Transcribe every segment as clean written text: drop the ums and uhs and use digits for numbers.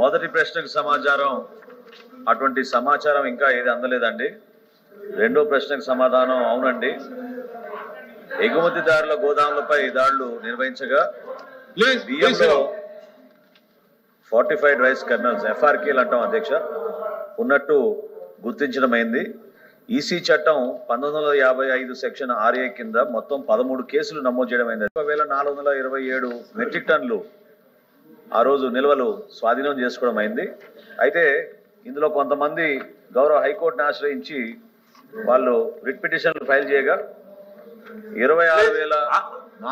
మొదటి ప్రశ్నకు సమాచారం అటువంటి సమాచారం ఇంకా ఏది అందలేదండి. రెండో ప్రశ్నకు సమాధానం అవునండి. ఎగుమతిదారుల గోదాములపై దాడులు నిర్వహించగా బియ్యంలో ఫోర్టిఫైడ్ రైస్ కర్నల్స్ FRKలు అంటాం అధ్యక్ష ఉన్నట్టు గుర్తించడమైంది. ఈసీ చట్టం 1955 సెక్షన్ 6A కింద మొత్తం 13 కేసులు నమోదు చేయడమైంది. 1427 మెట్రిక్ టన్నులు ఆ రోజు నిల్వలు స్వాధీనం చేసుకోవడం అయింది. అయితే ఇందులో కొంతమంది గౌరవ హైకోర్టును ఆశ్రయించి వాళ్ళు రిట్ పిటిషన్లు ఫైల్ చేయగా 26,000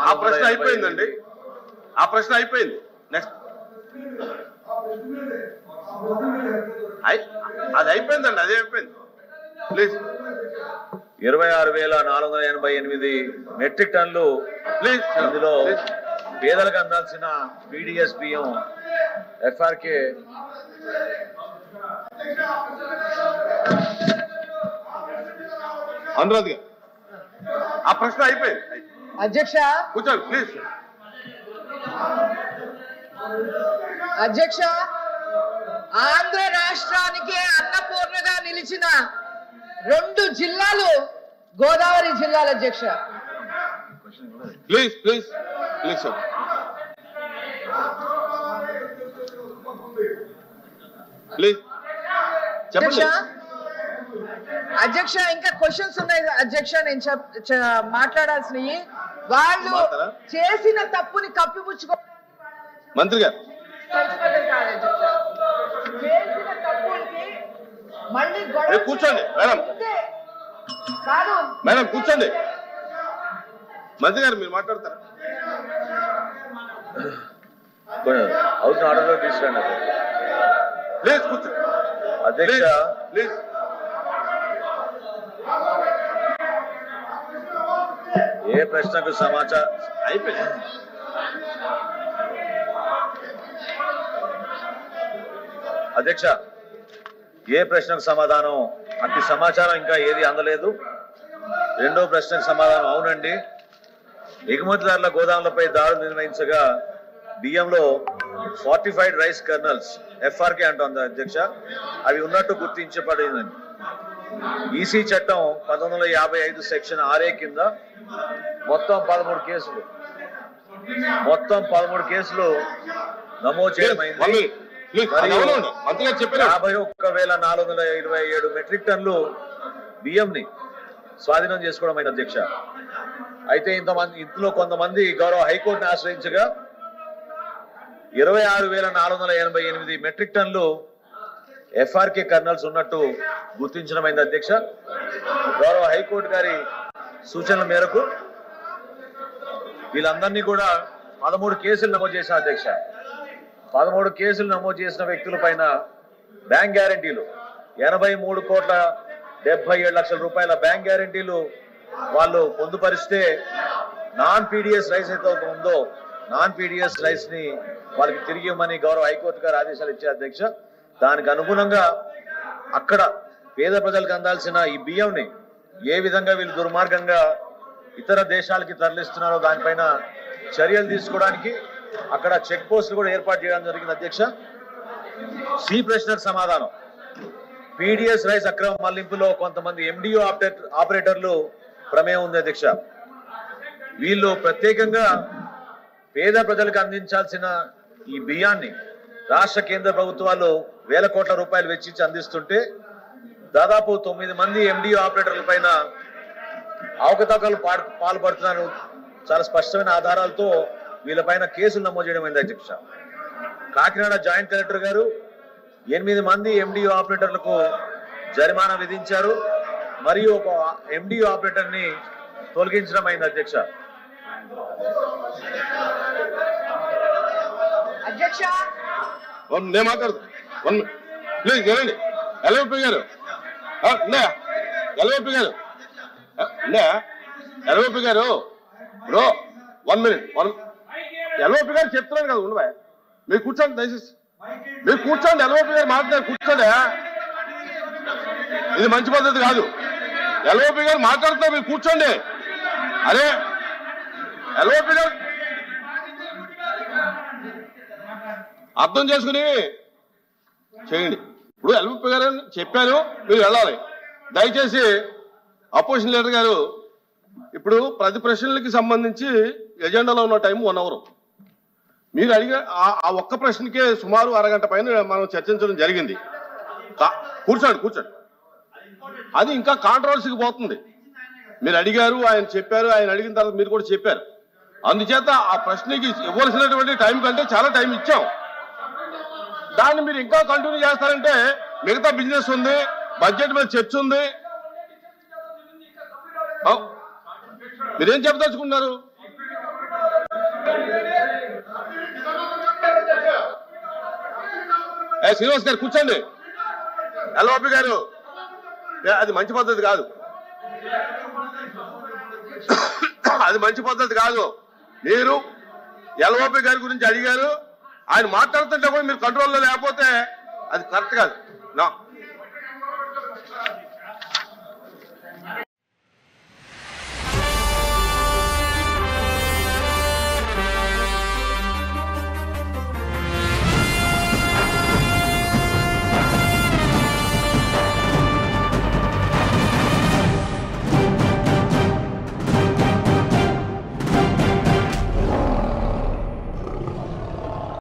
ఆ ప్రశ్న అయిపోయిందండి. ఆ ప్రశ్న అయిపోయింది. నెక్స్ట్ అది అయిపోయిందండి. అదే అయిపోయింది. ప్లీజ్ 26,488 మెట్రిక్ టన్నులు ప్లీజ్ ఇందులో పేదలకు అందాల్సిన PDS బియ్యం FRK అనురాధ్ గారు ఆ ప్రశ్న అయిపోయింది. అధ్యక్ష కూర్చోండి ప్లీజ్. అధ్యక్ష ఆంధ్ర రాష్ట్రానికి అన్నపూర్ణగా నిలిచిన 2 జిల్లాలు గోదావరి జిల్లాలు అధ్యక్ష. Please please please sir. Please అధ్యక్ష అధ్యక్ష ఇంకా క్వశ్చన్స్ ఉన్నాయి అధ్యక్ష. నేను మాట్లాడాల్సినవి వాళ్ళు చేసిన తప్పుని కప్పిపుచ్చుకో మంత్రి గారు చేసిన తప్పులకి మళ్ళీ కూర్చోండి మేడం. కాదు మేడం కూర్చోండి. మంత్రి గారు మీరు మాట్లాడతారా? హౌస్ ఆర్డర్లో తీసుకురండి ప్లీజ్. కూర్చోండి అధ్యక్ష. ప్లీజ్ ఏ ప్రశ్నకు సమాచారం అయిపోయింది. అధ్యక్ష ఏ ప్రశ్నకు సమాధానం అట్టి సమాచారం ఇంకా ఏది అందలేదు. రెండో ప్రశ్నకు సమాధానం అవునండి. ఎగుమతిదారుల గోదాములపై దాడులు నిర్వహించగా బియ్యంలో ఫోర్టిఫైడ్ రైస్ కర్నల్స్ FRK అంటుంది అధ్యక్ష అవి ఉన్నట్టు గుర్తించబడిందండి. ఈసీ చట్టం 1955 సెక్షన్ 6A కింద మొత్తం 13 కేసులు నమోదు చేయడమైంది. 51,427 మెట్రిక్ టన్నులు బియ్యంని స్వాధీనం చేసుకోవడం అధ్యక్ష. అయితే ఇందులో కొంతమంది గౌరవ హైకోర్టును ఆశ్రయించగా 26,488 మెట్రిక్ టన్నులు FRK కర్నల్స్ ఉన్నట్టు గుర్తించడమైంది అధ్యక్ష. గౌరవ హైకోర్టు గారి సూచనల మేరకు వీళ్ళందరినీ కూడా 13 కేసులు నమోదు చేసిన అధ్యక్ష. 13 కేసులు నమోదు చేసిన వ్యక్తుల పైన బ్యాంక్ గ్యారంటీలు 83,77,00,000 రూపాయల బ్యాంక్ గ్యారంటీలు వాళ్ళు పొందుపరిస్తే నాన్ PDS రైస్ అయితే ఉందో నాన్ PDS రైస్ ని వాళ్ళకి తిరిగి ఇవ్వమని గౌరవ హైకోర్టు గారు ఆదేశాలు ఇచ్చారు అధ్యక్ష. దానికి అనుగుణంగా అక్కడ పేద ప్రజలకు అందాల్సిన ఈ బియ్యంని ఏ విధంగా వీళ్ళు దుర్మార్గంగా ఇతర దేశాలకి తరలిస్తున్నారో దానిపైన చర్యలు తీసుకోవడానికి అక్కడ చెక్ పోస్టులు కూడా ఏర్పాటు చేయడం జరిగింది అధ్యక్ష. సి ప్రశ్నకు సమాధానం PDS రైస్ అక్రమ మళ్లింపులో కొంతమంది MDO ఆపరేటర్లు ప్రమేయం ఉంది అధ్యక్ష. వీళ్ళు ప్రత్యేకంగా పేద ప్రజలకు అందించాల్సిన ఈ బియ్యాన్ని రాష్ట్ర కేంద్ర ప్రభుత్వాలు వేల కోట్ల రూపాయలు వెచ్చించి అందిస్తుంటే దాదాపు 9 మంది MDO ఆపరేటర్ల పైన అవకతవకలు పాల్పడుతున్నారు. చాలా స్పష్టమైన ఆధారాలతో వీళ్ళపైన కేసులు నమోదు చేయడం అధ్యక్ష. కాకినాడ జాయింట్ కలెక్టర్ గారు 8 మంది MDO ఆపరేటర్లకు జరిమానా విధించారు మరియు ఒక MDO ఆపరేటర్ ని తొలగించడం అయింది అధ్యక్ష. అధ్యక్ష నేను మాట్లాడుతాను. ప్లీజ్ వెళ్ళండి. LVP గారు LVP గారు బ్రో 1 మినిట్. LVP గారు చెప్తున్నాను కదా ఉండవా మీరు కూర్చోండి దయచేసి. మీరు కూర్చోండి. LVP గారు మాట్లాడారు కూర్చోండి. ఇది మంచి పద్ధతి కాదు. LVP గారు మాట్లాడుతున్నారు మీరు కూర్చోండి. అరే LVP గారు అర్థం చేసుకుని చేయండి. ఇప్పుడు ఎల్వి గారు చెప్పాను, మీరు వెళ్ళాలి. దయచేసి అపోజిషన్ లీడర్ గారు, ఇప్పుడు ప్రతి ప్రశ్నలకి సంబంధించి ఎజెండాలో ఉన్న టైం 1 అవర్. మీరు అడిగే ఆ ఒక్క ప్రశ్నకే సుమారు అరగంట పైన మనం చర్చించడం జరిగింది. కూర్చోండి. అది ఇంకా కాంట్రవర్సీకి పోతుంది. మీరు అడిగారు, ఆయన చెప్పారు, ఆయన అడిగిన తర్వాత మీరు కూడా చెప్పారు. అందుచేత ఆ ప్రశ్నకి ఇవ్వాల్సినటువంటి టైం కంటే చాలా టైం ఇచ్చాం. దాన్ని మీరు ఇంకా కంటిన్యూ చేస్తారంటే మిగతా బిజినెస్ ఉంది, బడ్జెట్ మీద చర్చ ఉంది. మీరేం చెప్పదలుచుకున్నారు? శ్రీనివాస్ గారు కూర్చోండి. ఎల్ఓపి గారు, అది మంచి పద్ధతి కాదు. అది మంచి పద్ధతి కాదు. మీరు ఎల్ఓపి గారి గురించి అడిగారు, ఆయన మాట్లాడుతుంటే కూడా మీరు కంట్రోల్లో లేకపోతే అది కరెక్ట్ కాదు.